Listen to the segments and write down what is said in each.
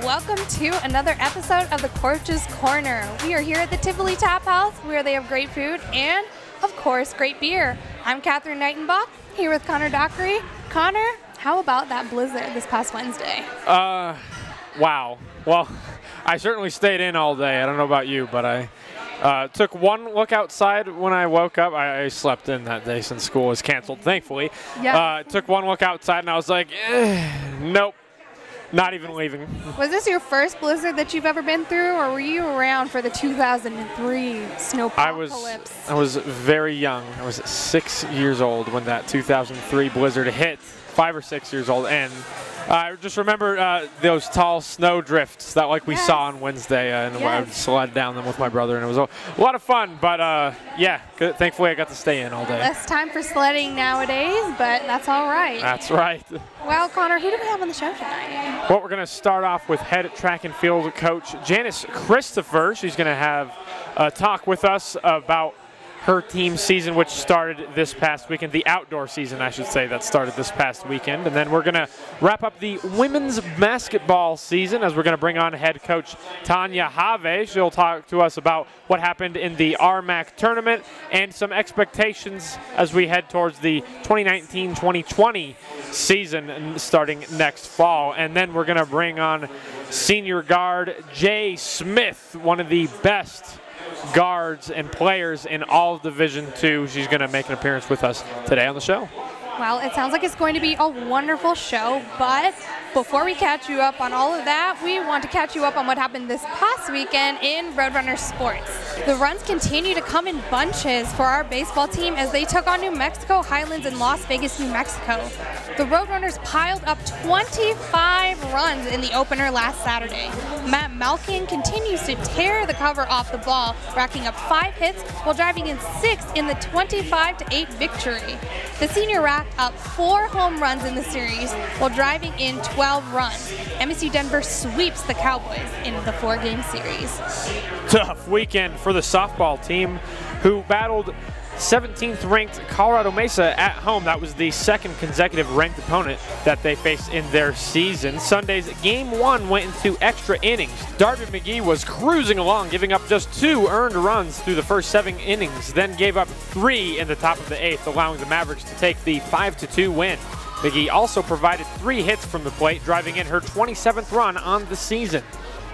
Welcome to another episode of the Coach's Corner. We are here at the Tivoli Tap House where they have great food and, of course, great beer. I'm Catherine Neitenbach here with Connor Dockery. Connor, how about that blizzard this past Wednesday? Wow. Well, I certainly stayed in all day. I don't know about you, but I took one look outside when I woke up. I slept in that day since school was canceled, thankfully. Yeah. Took one look outside, and I was like, nope, not even leaving. Was this your first blizzard that you've ever been through, or were you around for the 2003 snowpocalypse? I was very young. I was 6 years old when that 2003 blizzard hit, 5 or 6 years old, and I just remember those tall snow drifts that we saw on Wednesday, and I would sled down them with my brother, and it was a lot of fun. But yeah, thankfully I got to stay in all day. Less time for sledding nowadays, but that's all right. That's right. Well, Connor, who do we have on the show tonight? Well, we're going to start off with head track and field coach Janis Christopher. She's going to have a talk with us about her team season, which started this past weekend, the outdoor season, I should say, that started this past weekend. And then we're going to wrap up the women's basketball season as we're going to bring on head coach Tanya Haave. She'll talk to us about what happened in the RMAC tournament and some expectations as we head towards the 2019-2020 season starting next fall. And then we're going to bring on senior guard Jaelynn Smith, one of the best guards and players in all of Division II. She's going to make an appearance with us today on the show. Well, it sounds like it's going to be a wonderful show, but before we catch you up on all of that, we want to catch you up on what happened this past weekend in Roadrunner sports. The runs continue to come in bunches for our baseball team as they took on New Mexico Highlands in Las Vegas, New Mexico. The Roadrunners piled up 25 runs in the opener last Saturday. Matt Malkin continues to tear the cover off the ball, racking up 5 hits while driving in 6 in the 25-8 victory. The senior racked up 4 home runs in the series while driving in 12 runs. MSU Denver sweeps the Cowboys in the 4-game series. Tough weekend for the softball team, who battled 17th ranked Colorado Mesa at home. That was the second consecutive ranked opponent that they faced in their season. Sunday's game 1 went into extra innings. Darby McGee was cruising along, giving up just 2 earned runs through the first 7 innings, then gave up 3 in the top of the 8th, allowing the Mavericks to take the 5-2 win. McGee also provided 3 hits from the plate, driving in her 27th run on the season.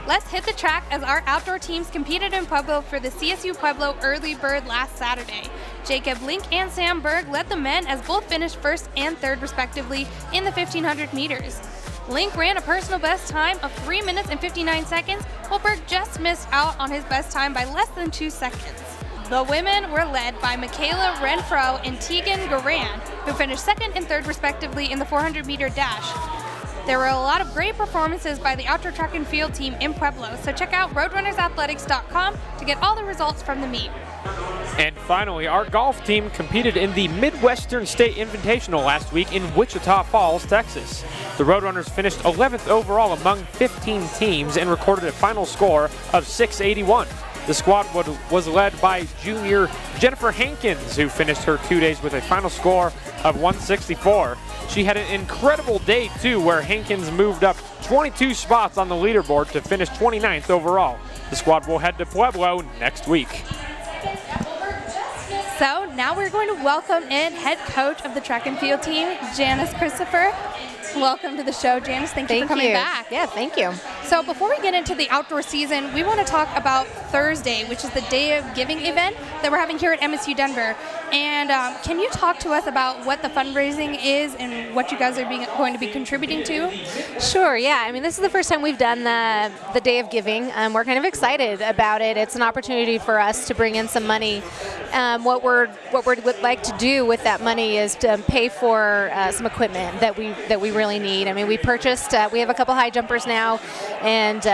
Let's hit the track as our outdoor teams competed in Pueblo for the CSU Pueblo Early Bird last Saturday. Jacob Link and Sam Berg led the men as both finished first and third respectively in the 1500 meters. Link ran a personal best time of 3 minutes and 59 seconds, while Berg just missed out on his best time by less than 2 seconds. The women were led by Michaela Renfro and Tegan Garan, who finished second and third respectively in the 400-meter dash. There were a lot of great performances by the outdoor track and field team in Pueblo, so check out roadrunnersathletics.com to get all the results from the meet. And finally, our golf team competed in the Midwestern State Invitational last week in Wichita Falls, Texas. The Roadrunners finished 11th overall among 15 teams and recorded a final score of 681. The squad was led by junior Jennifer Hankins, who finished her 2 days with a final score of 164. She had an incredible day, too, where Hankins moved up 22 spots on the leaderboard to finish 29th overall. The squad will head to Pueblo next week. So now we're going to welcome in head coach of the track and field team, Janis Christopher. Welcome to the show, Janis. Thank you for coming back. Yeah, thank you. So before we get into the outdoor season, we want to talk about Thursday, which is the Day of Giving event that we're having here at MSU Denver. And can you talk to us about what the fundraising is and what you guys are going to be contributing to? Sure, yeah. I mean, this is the first time we've done the Day of Giving. We're kind of excited about it. It's an opportunity for us to bring in some money. What we would like to do with that money is to pay for some equipment that we really need. I mean, we purchased, we have a couple high jumpers now, and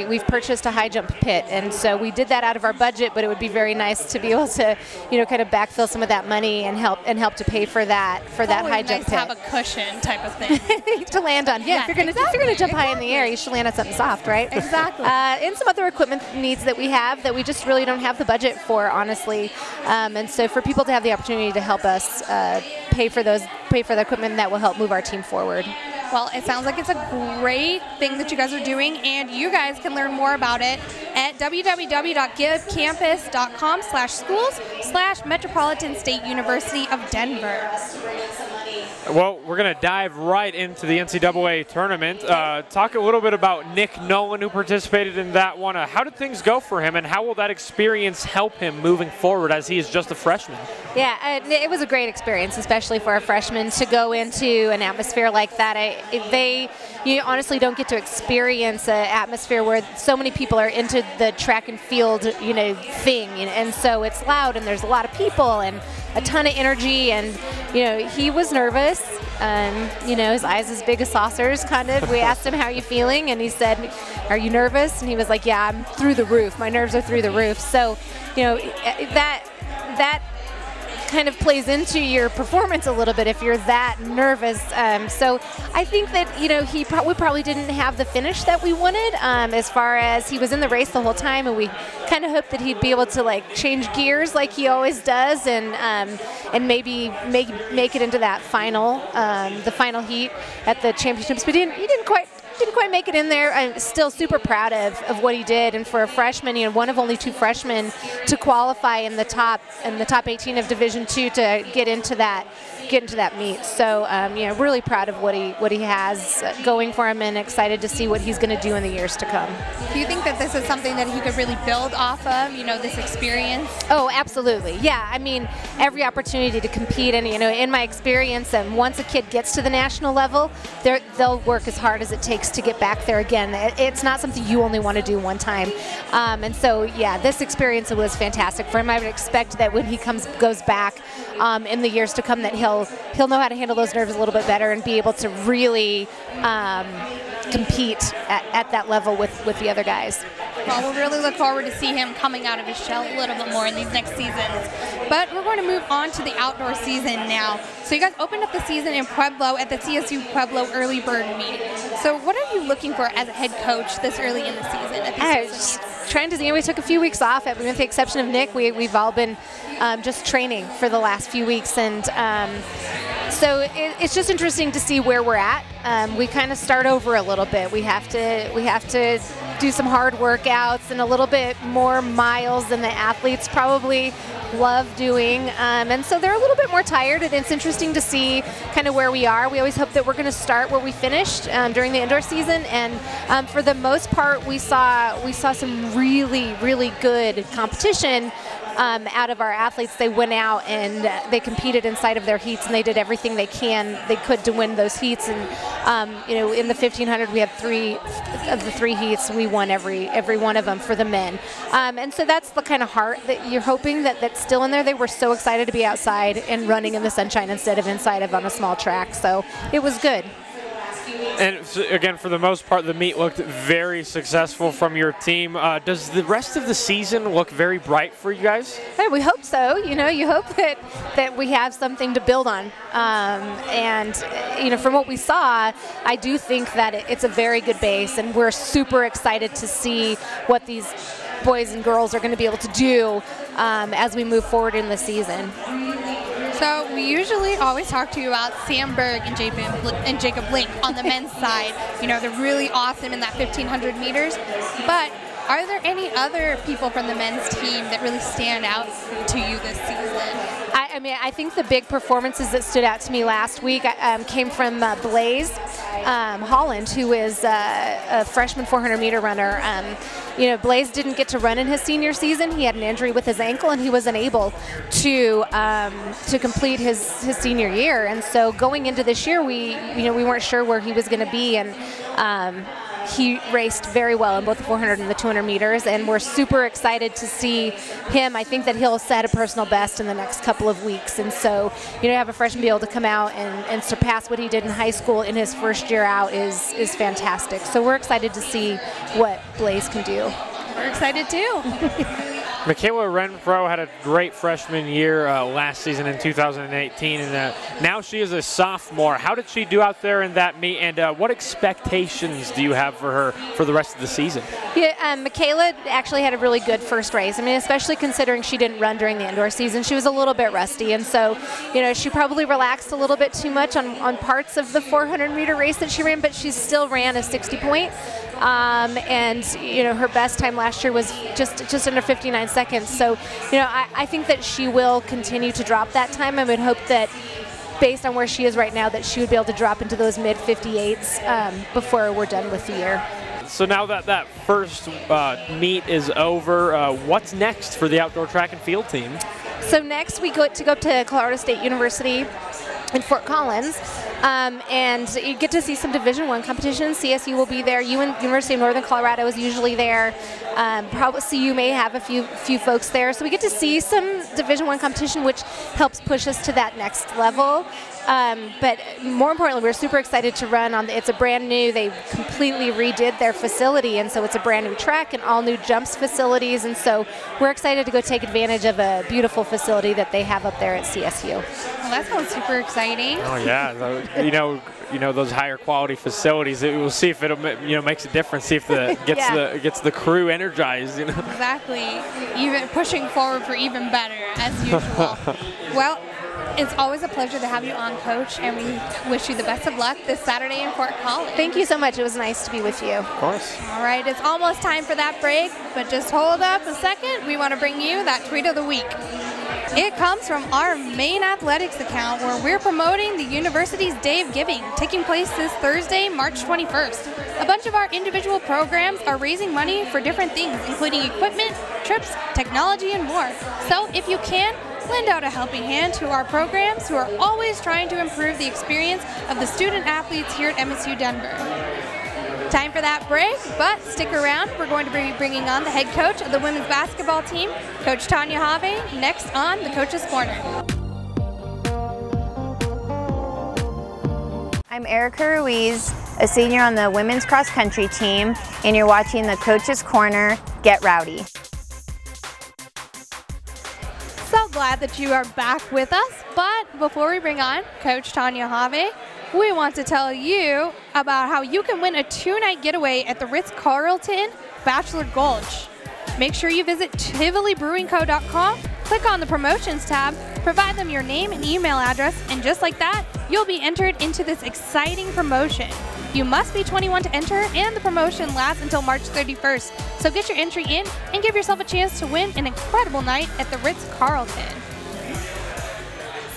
we've purchased a high jump pit, and so we did that out of our budget, but it would be very nice to be able to, kind of backfill some of that money and help to pay for that high jump pit. Nice to have a cushion type of thing to land on. Yeah, if you're gonna jump high in the air, you should land on something soft, right? Exactly. And some other equipment needs that we have that we just really don't have the budget for, honestly. And so for people to have the opportunity to help us pay for the equipment, that will help move our team forward. Well, it sounds like it's a great thing that you guys are doing, and you guys can learn more about it at www.givecampus.com/schools/Metropolitan State University of Denver. Well, we're going to dive right into the NCAA tournament. Talk a little bit about Nick Nolan, who participated in that one. How did things go for him, and how will that experience help him moving forward as he is just a freshman? Yeah, it was a great experience, especially for a freshman to go into an atmosphere like that. You honestly don't get to experience an atmosphere where so many people are into the track and field, thing, and so it's loud and there's a lot of people and a ton of energy, and he was nervous. His eyes as big as saucers, kind of. We asked him, how are you feeling? And he said, are you nervous? And he was like, yeah, I'm through the roof. My nerves are through the roof. So, that kind of plays into your performance a little bit if you're that nervous. So I think that, we probably didn't have the finish that we wanted, as far as he was in the race the whole time, and we kind of hoped that he'd be able to change gears like he always does, and maybe make it into that final, the final heat at the championships. But he didn't quite make it in there. I'm still super proud of what he did, and for a freshman, one of only 2 freshmen to qualify in the top 18 of Division II to get into that meet. So really proud of what he has going for him, and excited to see what he's going to do in the years to come. Do you think that this is something that he could really build off of, this experience? Oh, absolutely. Yeah, I mean, every opportunity to compete, and in my experience, and once a kid gets to the national level, they'll work as hard as it takes to get back there again. It's not something you only want to do one time. And so, yeah, this experience was fantastic for him. I would expect that when he goes back in the years to come, that he'll know how to handle those nerves a little bit better and be able to really compete at that level with the other guys. Well, we'll really look forward to see him coming out of his shell a little bit more in these next seasons. But we're going to move on to the outdoor season now. So you guys opened up the season in Pueblo at the CSU Pueblo Early Bird Meet. So what are you looking for as a head coach this early in the season at these trying to, we took a few weeks off. With the exception of Nick, we've all been just training for the last few weeks, and so it's just interesting to see where we're at. We kind of start over a little bit. We have to do some hard workouts and a little bit more miles than the athletes probably love doing, and so they're a little bit more tired, and it's interesting to see kind of where we are. We always hope that we're going to start where we finished during the indoor season, and for the most part we saw some really, really good competition out of our athletes. They went out and they competed inside of their heats, and they did everything they could to win those heats. And in the 1500, we had 3 of the 3 heats. We won every one of them for the men, and so that's the kind of heart that you're hoping that's still in there. They were so excited to be outside and running in the sunshine instead of inside of on a small track, so it was good. And again, for the most part, the meet looked very successful from your team. Does the rest of the season look very bright for you guys? Hey, we hope so. You hope that we have something to build on. And from what we saw, I do think that it's a very good base, and we're super excited to see what these boys and girls are going to be able to do as we move forward in the season. So we usually always talk to you about Sam Berg and Jacob Blink on the men's side. They're really awesome in that 1500 meters. But are there any other people from the men's team that really stand out to you this season? I think the big performances that stood out to me last week came from Blaze Holland, who is a freshman 400-meter runner. Blaze didn't get to run in his senior season. He had an injury with his ankle, and he wasn't able to complete his senior year. And so going into this year, we weren't sure where he was going to be, and he raced very well in both the 400 and the 200 meters, and we're super excited to see him. I think that he'll set a personal best in the next couple of weeks, and so have a freshman be able to come out and surpass what he did in high school in his first year out is fantastic. So we're excited to see what Blaze can do. We're excited too. Michaela Renfro had a great freshman year last season in 2018, and now she is a sophomore. How did she do out there in that meet, and what expectations do you have for her for the rest of the season? Yeah, Michaela actually had a really good first race. I mean, especially considering she didn't run during the indoor season. She was a little bit rusty, and so, you know, she probably relaxed a little bit too much on parts of the 400-meter race that she ran, but she still ran a 60-point. And, you know, her best time last year was just under 59 seconds. So, you know, I think that she will continue to drop that time. I would hope that based on where she is right now that she would be able to drop into those mid-58s before we're done with the year. So now that first meet is over, what's next for the outdoor track and field team? So next we go up to Colorado State University in Fort Collins, and you get to see some Division I competitions. CSU will be there. University of Northern Colorado is usually there. Probably CU may have a few folks there. So we get to see some Division I competition, which helps push us to that next level. But more importantly, we're super excited to run on it's a brand new, they completely redid their facility, and so it's a brand new track and all new jumps facilities, and so we're excited to go take advantage of a beautiful facility that they have up there at CSU. Well, that sounds super exciting. Oh yeah, you know those higher quality facilities. We'll see if it makes a difference. See if gets the crew energized. You know? Exactly. Even pushing forward for even better as usual. Well, it's always a pleasure to have you on, Coach, and we wish you the best of luck this Saturday in Fort Collins. Thank you so much. It was nice to be with you. Of course. All right, it's almost time for that break, but just hold up a second. We want to bring you that tweet of the week. It comes from our main athletics account where we're promoting the university's Day of Giving, taking place this Thursday, March 21st. A bunch of our individual programs are raising money for different things, including equipment, trips, technology, and more. So if you can, lend out a helping hand to our programs who are always trying to improve the experience of the student athletes here at MSU Denver. Time for that break, but stick around. We're going to be bringing on the head coach of the women's basketball team, Coach Tanya Haave, next on the Coach's Corner. I'm Erica Ruiz, a senior on the women's cross country team, and you're watching the Coach's Corner, Get Rowdy. So glad that you are back with us, but before we bring on Coach Tanya Haave, we want to tell you about how you can win a 2-night getaway at the Ritz-Carlton Bachelor Gulch. Make sure you visit TivoliBrewingCo.com, click on the promotions tab, provide them your name and email address, and just like that, you'll be entered into this exciting promotion. You must be 21 to enter, and the promotion lasts until March 31st. So get your entry in and give yourself a chance to win an incredible night at the Ritz-Carlton.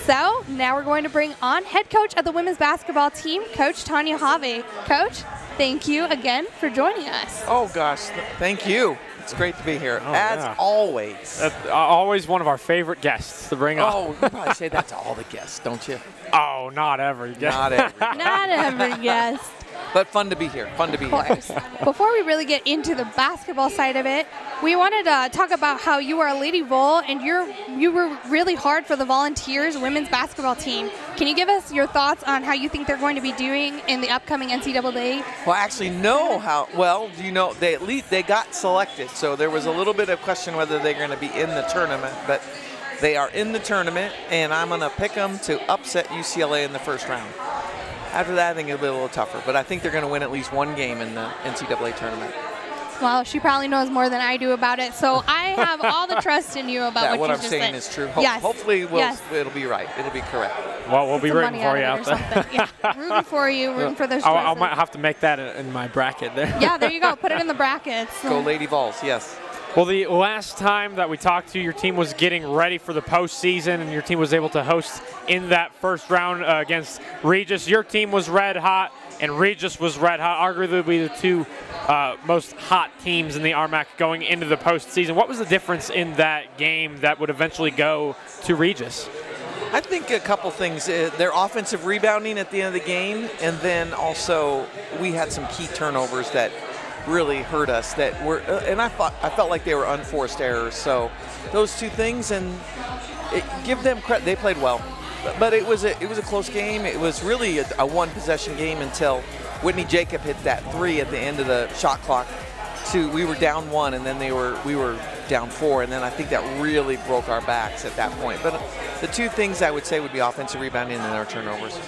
So now we're going to bring on head coach of the women's basketball team, Coach Tanya Haave. Coach, thank you again for joining us. Oh gosh, thank you. It's great to be here, as always. Always one of our favorite guests to bring on. Oh, you probably say that to all the guests, don't you? Oh, not every guest. Not every guest. Not every guest. But fun to be here. Fun to be here. Of course. Before we really get into the basketball side of it, we wanted to talk about how you are a Lady Vol and you were really hard for the Volunteers women's basketball team. Can you give us your thoughts on how you think they're going to be doing in the upcoming NCAA? Well, I actually know how. Well, do you know they got selected, so there was a little bit of question whether they're going to be in the tournament, but they are in the tournament, and I'm going to pick them to upset UCLA in the first round. After that, I think it'll be a little tougher, but I think they're going to win at least one game in the NCAA tournament. Well, she probably knows more than I do about it, so I have all the trust in you about what I'm you just saying said. is true. Yes. Hopefully it'll be right. It'll be correct. Well, we'll be Some rooting money for you out out of it there. or something. Yeah, rooting for you, rooting for those I choices. might have to make that in my bracket there. Yeah, there you go. Put it in the brackets. Go Lady Vols, yes. Well, the last time that we talked to you, your team was getting ready for the postseason, and your team was able to host in that first round against Regis. Your team was red hot, and Regis was red hot, arguably the two most hot teams in the RMAC going into the postseason. What was the difference in that game that would eventually go to Regis? I think a couple things. Their offensive rebounding at the end of the game, and then also we had some key turnovers that really hurt us. That were, and I felt like they were unforced errors. So those two things, and give them credit. They played well, but it was a close game. It was really a one-possession game until Whitney Jacob hit that three at the end of the shot clock. We were down one, and then we were down 4, and then I think that really broke our backs at that point. But the two things I would say would be offensive rebounding and our turnovers.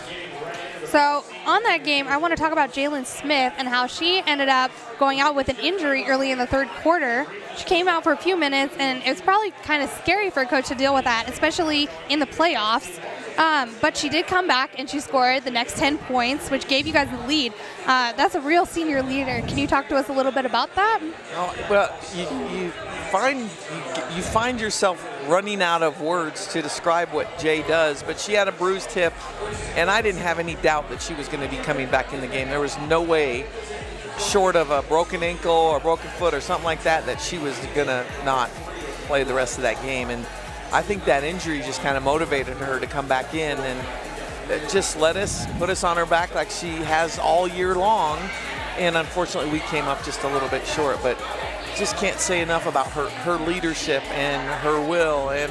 So on that game, I want to talk about Jaelynn Smith and how she ended up going out with an injury early in the third quarter. She came out for a few minutes, and it was probably kind of scary for a coach to deal with that, especially in the playoffs. But she did come back, and she scored the next 10 points, which gave you guys the lead. That's a real senior leader. Can you talk to us a little bit about that? Well, you find yourself running out of words to describe what Jay does, but she had a bruised hip, and I didn't have any doubt that she was going to be coming back in the game. There was no way, short of a broken ankle or broken foot or something like that, that she was going to not play the rest of that game. And I think that injury just kind of motivated her to come back in and just put us on her back like she has all year long. And unfortunately, we came up just a little bit short, but just can't say enough about her leadership and her will and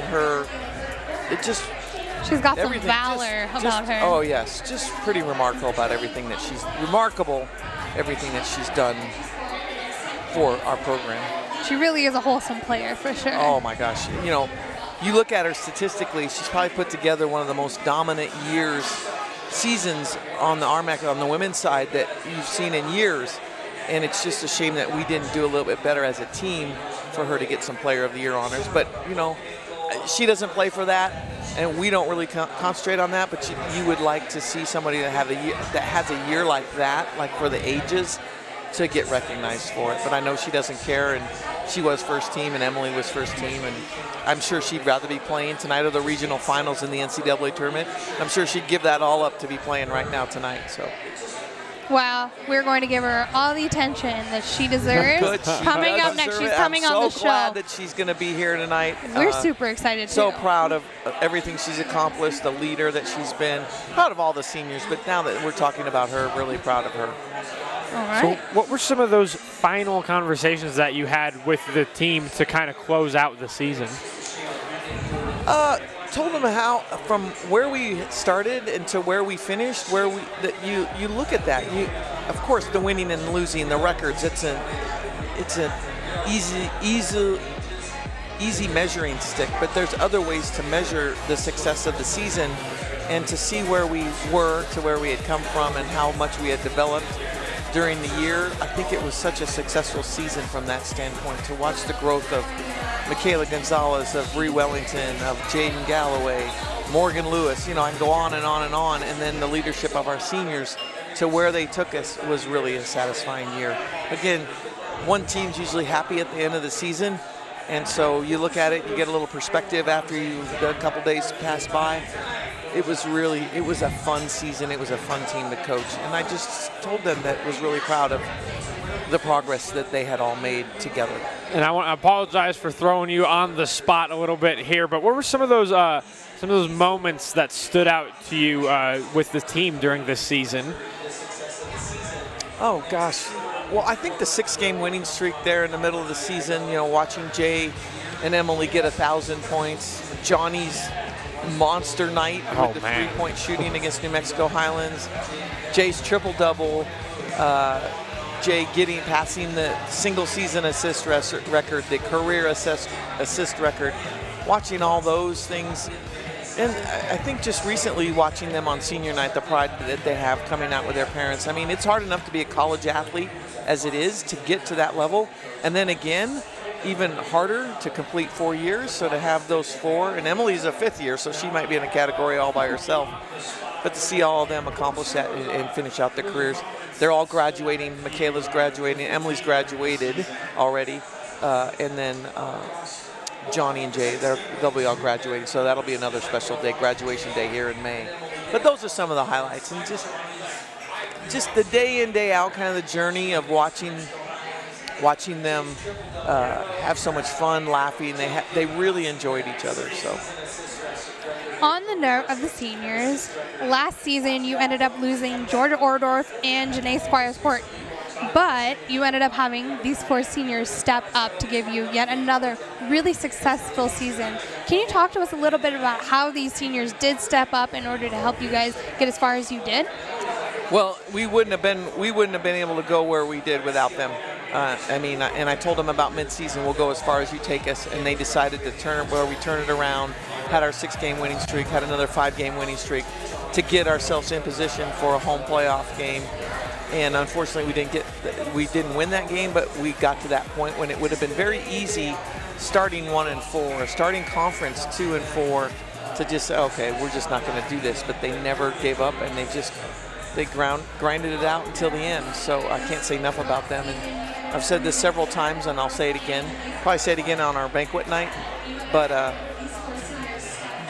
she's got some valor about her. Oh yes, just pretty remarkable about everything that she's done for our program. She really is a wholesome player for sure. Oh my gosh, you look at her statistically, she's probably put together one of the most dominant seasons on the RMAC on the women's side that you've seen in years. And it's just a shame that we didn't do a little bit better as a team for her to get some Player of the Year honors. But, she doesn't play for that, and we don't really concentrate on that. But you would like to see somebody that has a year like that, like for the ages, to get recognized for it. But I know she doesn't care, and she was first team, and Emily was first team. And I'm sure she'd rather be playing tonight or the regional finals in the NCAA tournament. I'm sure she'd give that all up to be playing right now tonight. So. Well, we're going to give her all the attention that she deserves. Coming up next, she's coming on the show. I'm so glad that she's going to be here tonight. We're super excited, too. So proud of everything she's accomplished, the leader that she's been. Proud of all the seniors, but now that we're talking about her, really proud of her. All right. So what were some of those final conversations that you had with the team to kind of close out the season? Told them how from where we started and to where we finished, you look at that. Of course, the winning and losing, the records, it's an easy measuring stick, but there's other ways to measure the success of the season and to see where we were to where we had come from and how much we had developed during the year. I think it was such a successful season from that standpoint, to watch the growth of Michaela Gonzalez, of Bree Wellington, of Jaden Galloway, Morgan Lewis, I can go on and on and on, and then the leadership of our seniors to where they took us was really a satisfying year. Again, one team's usually happy at the end of the season, and so you look at it, you get a little perspective after a couple days pass by. It was a fun season. It was a fun team to coach. And I just told them that was really proud of the progress that they had all made together. And I want to apologize for throwing you on the spot a little bit here, but what were some of those moments that stood out to you with the team during this season? Oh, gosh. Well, I think the 6-game winning streak there in the middle of the season, watching Jay and Emily get 1,000 points, Johnny's monster night with the 3-point shooting against New Mexico Highlands, Jay's triple-double, Jay passing the single-season assist record, the career assist record, watching all those things. And I think just recently watching them on senior night, the pride that they have coming out with their parents. I mean, it's hard enough to be a college athlete as it is to get to that level. And then again, even harder to complete 4 years, so to have those 4, and Emily's a 5th year, so she might be in a category all by herself. But to see all of them accomplish that and finish out their careers, they're all graduating. Michaela's graduating, Emily's graduated already, and then Johnny and Jay, they'll be all graduating, so that'll be another special day, graduation day here in May. But those are some of the highlights, and just the day in, day out kind of the journey of watching them have so much fun, laughing. They really enjoyed each other. So, on the note of the seniors, last season you ended up losing Georgia Ordorf and Janae Squires-Port, but you ended up having these 4 seniors step up to give you yet another really successful season. Can you talk to us a little bit about how these seniors did step up in order to help you guys get as far as you did? Well, we wouldn't have been able to go where we did without them. And I told them about mid-season, we'll go as far as you take us, and they decided to turn it around, had our 6-game winning streak, had another 5-game winning streak to get ourselves in position for a home playoff game. And unfortunately, we didn't win that game, but we got to that point when it would have been very easy starting 1-4, starting conference 2-4, to just say, okay, we're just not going to do this. But they never gave up, and they grinded it out until the end. So I can't say enough about them. And I've said this several times, and I'll say it again. Probably say it again on our banquet night. But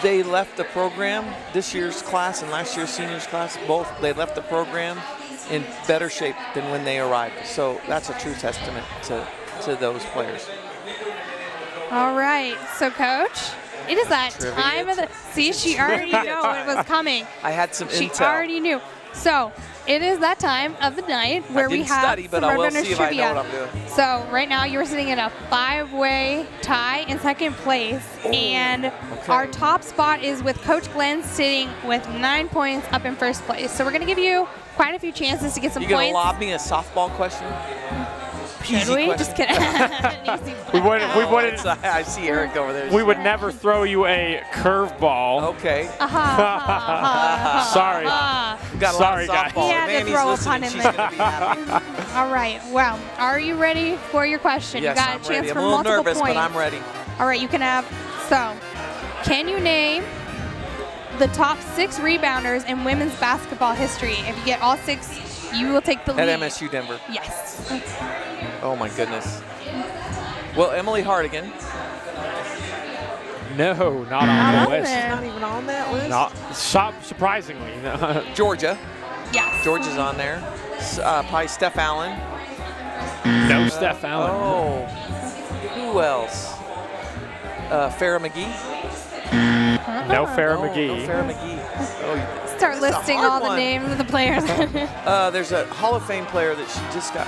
they left the program, this year's class and last year's seniors class, both, they left the program in better shape than when they arrived. So that's a true testament to those players. All right, so Coach, it is that time of the, see, she already knew it was coming. I had some intel. She already knew. So it is that time of the night where we have study, but I will see if I know what I'm doing. So right now you're sitting in a 5-way tie in second place, and our top spot is with Coach Glenn sitting with 9 points up in first place. So we're going to give you quite a few chances to get some points. You going to lob me a softball question? Should we? Just kidding. we wouldn't. I see Eric over there. We would never throw you a curveball. Okay. Sorry. Sorry, guys. He had to throw a pun in there. All right. Well, are you ready for your question? Yes, you got I'm a chance ready. for I'm a little multiple nervous, points. but I'm ready. All right, you can have. So, can you name the top 6 rebounders in women's basketball history? If you get all 6, you will take the lead. At MSU Denver. Yes. Oh my goodness. Well, Emily Hardigan. No, not on the list. there. Not even on that list. Not surprisingly. Georgia. Yes. Georgia's on there. Probably Steph Allen. No Steph Allen. Oh. Who else? Farrah McGee. No Farrah McGee. No Farrah McGee. Oh, Start listing all the names of the players. there's a Hall of Fame player that she just got.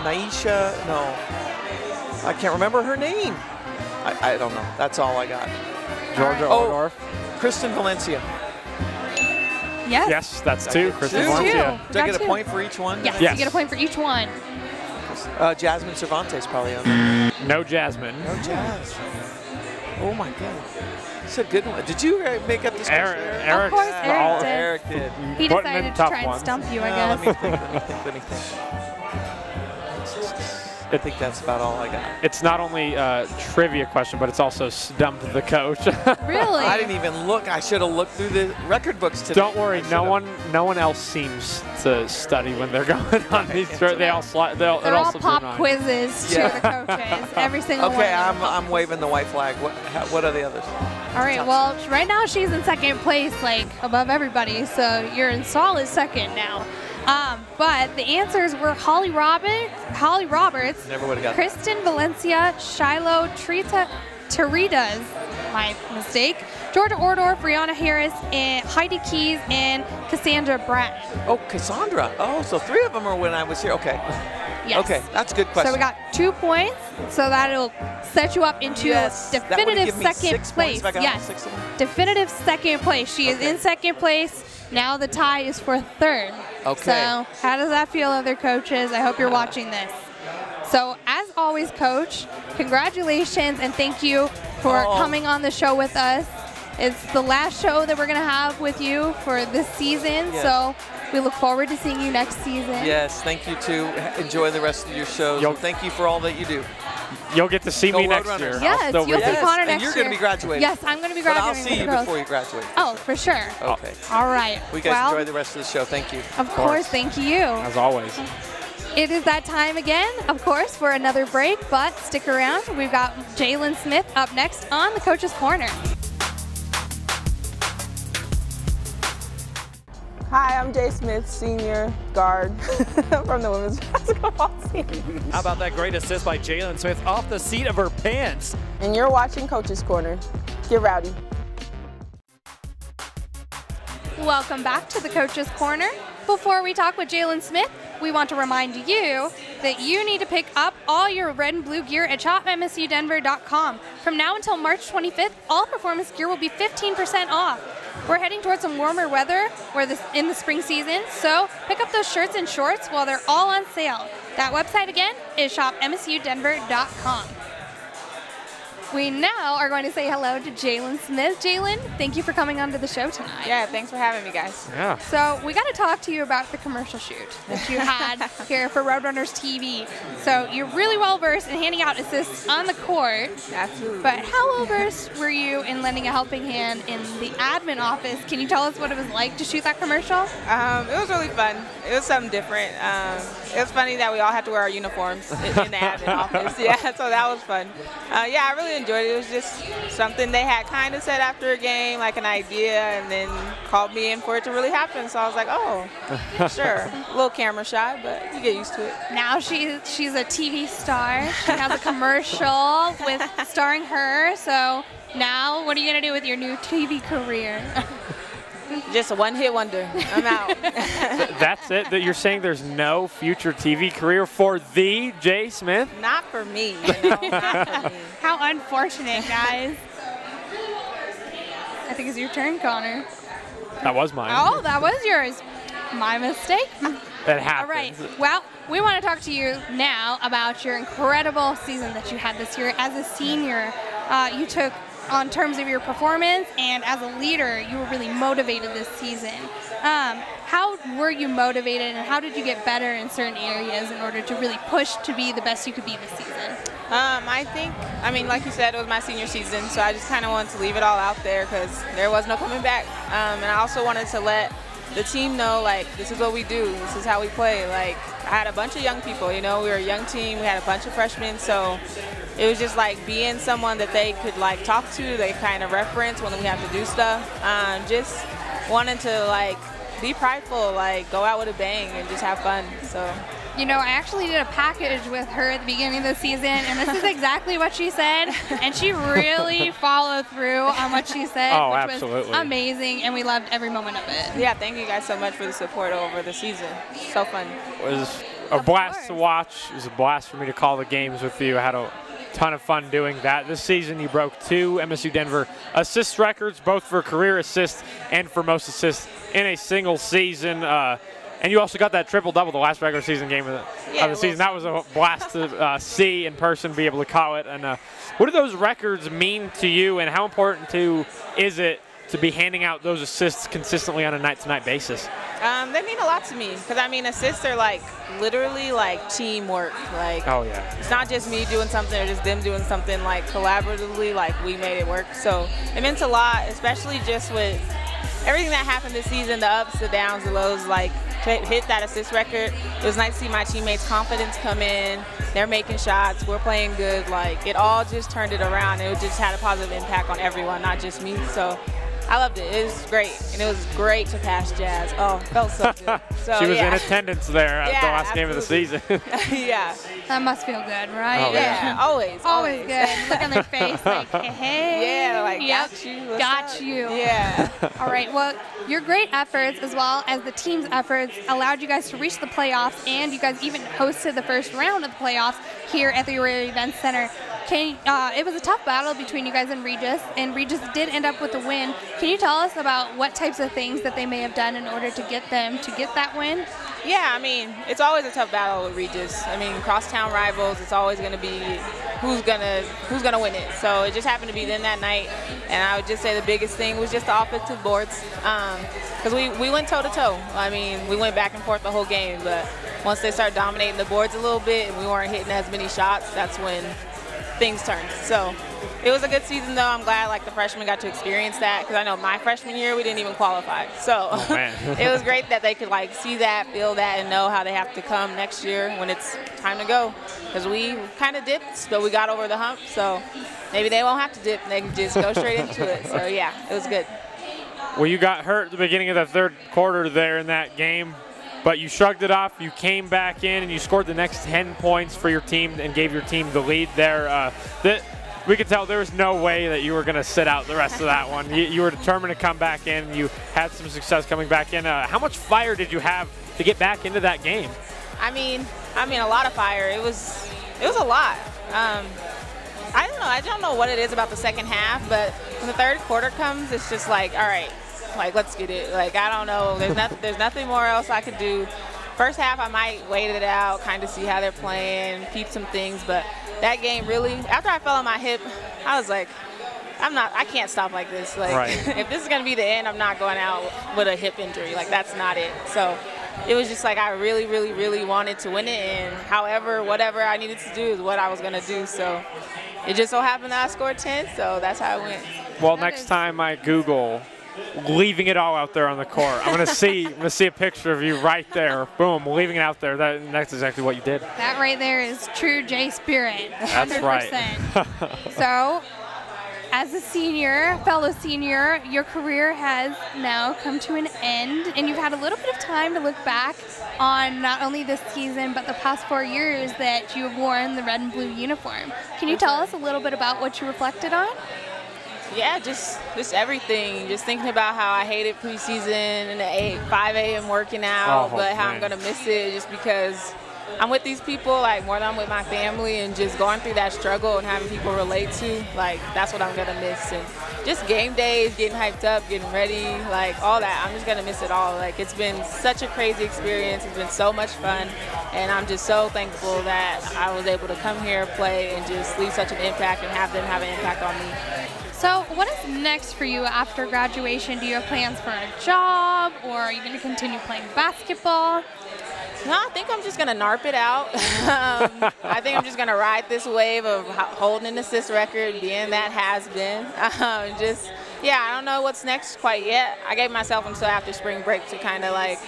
Naisha. No. I can't remember her name. I don't know. That's all I got. Georgia Ordorf. Kristen Valencia. Yes. Yes, that's 2. Kristen Two. Valencia. Do I get a point for each one? Yes, Yes. you get a point for each one. Jasmine Cervantes probably on there. No Jasmine. No Jazz. Oh my God. It's a good one. Did you make up this question? Eric. Of course, Eric did. Eric did. He Putting in decided to tough try and ones. stump you, I guess. Let me think. I think that's about all I got. It's not only a trivia question, but it's also stump the coach. Really? I didn't even look. I should have looked through the record books today. Don't worry, no one else seems to study when they're going on these. They all They're all slips pop in on. quizzes to the coaches. Every single one. Okay, I'm waving the white flag. What are the others? All right, well, right now she's in second place, like above everybody, so you're in solid second now. But the answers were Holly Roberts, Never would have got Kristen Valencia, Shiloh Teridas, my mistake, Georgia Ordorf, Brianna Harris, and Heidi Keys, and Cassandra Bratton. Oh, Cassandra. Oh, so 3 of them are when I was here. Okay. Yes. Okay, that's a good question. So we got 2 points, so that'll set you up into definitive second place. Yes, definitive second place. She is in second place. Now the tie is for 3rd. Okay. So how does that feel, other coaches? I hope you're watching this. So as always, Coach, congratulations and thank you for coming on the show with us. It's the last show that we're going to have with you for this season, so we look forward to seeing you next season. Yes, thank you too. Enjoy the rest of your shows. And thank you for all that you do. You'll get to see me next year. Yes, you'll see Connor next year. And you're going to be graduating. Yes, I'm going to be graduating. But I'll see you before you graduate. Oh, for sure. Okay. All right. We guys enjoy the rest of the show. Thank you. Of course, thank you. As always. It is that time again, of course, for another break, but stick around. We've got Jaelynn Smith up next on the Coach's Corner. Hi, I'm Jay Smith, senior guard from the women's basketball team. How about that great assist by Jaelynn Smith off the seat of her pants? And you're watching Coach's Corner. Get rowdy. Welcome back to the Coach's Corner. Before we talk with Jaelynn Smith, we want to remind you that you need to pick up all your red and blue gear at shopmsudenver.com. From now until March 25th, all performance gear will be 15% off. We're heading towards some warmer weather in the spring season, so pick up those shirts and shorts while they're all on sale. That website again is shopmsudenver.com. We now are going to say hello to Jaelynn Smith. Jaelynn, thank you for coming onto the show tonight. Yeah, thanks for having me, guys. Yeah. So we got to talk to you about the commercial shoot that you had here for Roadrunners TV. So you're really well versed in handing out assists on the court. Absolutely. But how well versed were you in lending a helping hand in the admin office? Can you tell us what it was like to shoot that commercial? It was really fun. It was something different. It was funny that we all had to wear our uniforms in the admin office. Yeah, so that was fun. Yeah, I really enjoyed it. It was just something they had kind of said after a game, like an idea, and then called me in for it to really happen. So I was like, oh, sure. A little camera shy, but you get used to it. Now she's a TV star. She has a commercial with starring her. So now what are you going to do with your new TV career? Just a one-hit wonder. I'm out. That's it? That you're saying there's no future TV career for the Jay Smith? Not for me. Not for me. How unfortunate, guys. I think it's your turn, Connor. That was mine. Oh, that was yours. My mistake. That happens. All right. Well, we want to talk to you now about your incredible season that you had this year. As a senior, you took on terms of your performance, and as a leader, you were really motivated this season. How were you motivated, and how did you get better in certain areas in order to really push to be the best you could be this season? I mean, like you said, it was my senior season, so I just kind of wanted to leave it all out there because there was no coming back. And I also wanted to let the team know, like, this is what we do. This is how we play. Like, I had a bunch of young people, you know, we were a young team. We had a bunch of freshmen, so it was just like being someone that they could like talk to, they kind of reference when we have to do stuff. Just wanting to like be prideful, like go out with a bang and just have fun. So. You know, I actually did a package with her at the beginning of the season, and this is exactly what she said, and she really followed through on what she said, which was amazing, and we loved every moment of it. Yeah, thank you guys so much for the support over the season. So fun. It was a blast to watch. It was a blast for me to call the games with you. I had a ton of fun doing that. This season, you broke 2 MSU Denver assist records, both for career assists and for most assists in a single season. And you also got that triple-double the last regular season game of the season. That was a blast to see in person, be able to call it. And what do those records mean to you, and how important is it to be handing out those assists consistently on a night-to-night basis? They mean a lot to me because, I mean, assists are like literally like teamwork. Like, oh, yeah. It's not just me doing something or just them doing something, like collaboratively, like we made it work. So it meant a lot, especially just with everything that happened this season, the ups, the downs, the lows, like to hit that assist record. It was nice to see my teammates' confidence come in. They're making shots. We're playing good. Like, it all just turned it around. It just had a positive impact on everyone, not just me. So I loved it. It was great. And it was great to pass Jazz. Oh, it felt so good. So, she was in attendance there at the last game of the season. Yeah. That must feel good, right? Oh, yeah, always. Always good. Look on their face like, hey. Yeah, like, yep, got you. Got you. Yeah. All right, well, your great efforts as well as the team's efforts allowed you guys to reach the playoffs, and you guys even hosted the first round of the playoffs here at the Aurora Events Center. It was a tough battle between you guys and Regis did end up with the win. Can you tell us about what types of things that they may have done in order to get them to get that win? Yeah, I mean, it's always a tough battle with Regis. I mean, crosstown rivals, it's always going to be who's gonna win it. So it just happened to be them that night, and I would just say the biggest thing was just the offensive boards, because we went toe-to-toe. I mean, we went back and forth the whole game, but once they started dominating the boards a little bit and we weren't hitting as many shots, that's when things turned. So it was a good season, though. I'm glad like the freshmen got to experience that, because I know my freshman year we didn't even qualify. So it was great that they could like see that, feel that, and know how they have to come next year when it's time to go. Because we kind of dipped, but we got over the hump. So maybe they won't have to dip; they can just go straight into it. So yeah, it was good. Well, you got hurt at the beginning of the third quarter there in that game, but you shrugged it off. You came back in and you scored the next 10 points for your team and gave your team the lead there. We could tell there was no way that you were going to sit out the rest of that one. You were determined to come back in. You had some success coming back in. How much fire did you have to get back into that game? I mean, a lot of fire. It was a lot. I don't know what it is about the second half, but when the third quarter comes, it's just like, all right, like, let's get it. Like, I don't know. There's nothing more else I could do. First half, I might wait it out, kind of see how they're playing, peep some things. But that game really, after I fell on my hip, I was like, I can't stop like this. Like, right. If this is going to be the end, I'm not going out with a hip injury. Like, that's not it. So it was just like I really, really, really wanted to win it. And however, whatever I needed to do is what I was going to do. So it just so happened that I scored 10, so that's how it went. Well, next time I Google leaving it all out there on the court, I'm gonna see a picture of you right there. Boom, leaving it out there. That's exactly what you did. That right there is true J spirit. 100%. That's right. So, as a senior, fellow senior, your career has now come to an end, and you've had a little bit of time to look back on not only this season, but the past 4 years that you have worn the red and blue uniform. Can you tell us a little bit about what you reflected on? Yeah, just everything. Just thinking about how I hated preseason and the 5 a.m. working out, but how I'm going to miss it just because I'm with these people, like, more than I'm with my family, and just going through that struggle and having people relate to, like, that's what I'm going to miss. And just game days, getting hyped up, getting ready, like, all that. I'm just going to miss it all. Like, it's been such a crazy experience. It's been so much fun, and I'm just so thankful that I was able to come here, play, and just leave such an impact and have them have an impact on me. So what is next for you after graduation? Do you have plans for a job, or are you going to continue playing basketball? No, I think I'm just going to NARP it out. I think I'm just going to ride this wave of holding an assist record, being that has-been. I don't know what's next quite yet. I gave myself until after spring break to kind of like,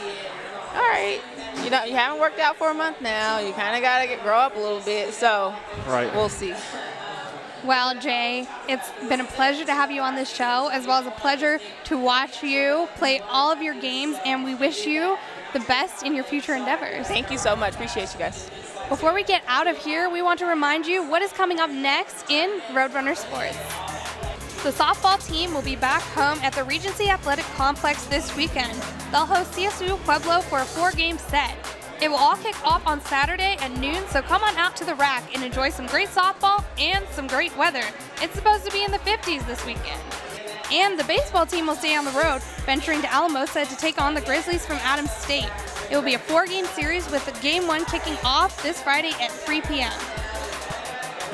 all right, you haven't worked out for a month now. You kind of got to grow up a little bit. So We'll see. Well, Jay, it's been a pleasure to have you on this show, as well as a pleasure to watch you play all of your games, and we wish you the best in your future endeavors. Thank you so much. Appreciate you guys. Before we get out of here, we want to remind you what is coming up next in Roadrunner Sports. The softball team will be back home at the Regency Athletic Complex this weekend. They'll host CSU Pueblo for a 4-game set. It will all kick off on Saturday at noon, so come on out to the rack and enjoy some great softball and some great weather. It's supposed to be in the 50s this weekend. And the baseball team will stay on the road, venturing to Alamosa to take on the Grizzlies from Adams State. It will be a 4-game series with Game 1 kicking off this Friday at 3 p.m.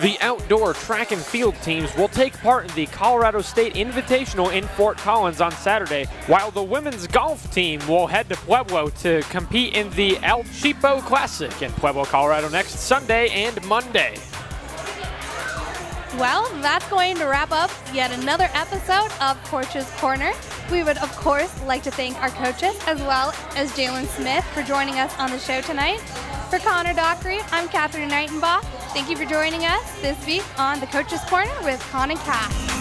The outdoor track and field teams will take part in the Colorado State Invitational in Fort Collins on Saturday, while the women's golf team will head to Pueblo to compete in the El Cheapo Classic in Pueblo, Colorado next Sunday and Monday. Well, that's going to wrap up yet another episode of Coach's Corner. We would, of course, like to thank our coaches as well as Jaelynn Smith for joining us on the show tonight. For Connor Dockery, I'm Catherine Neitenbach. Thank you for joining us this week on the Coach's Corner with Con and Cass.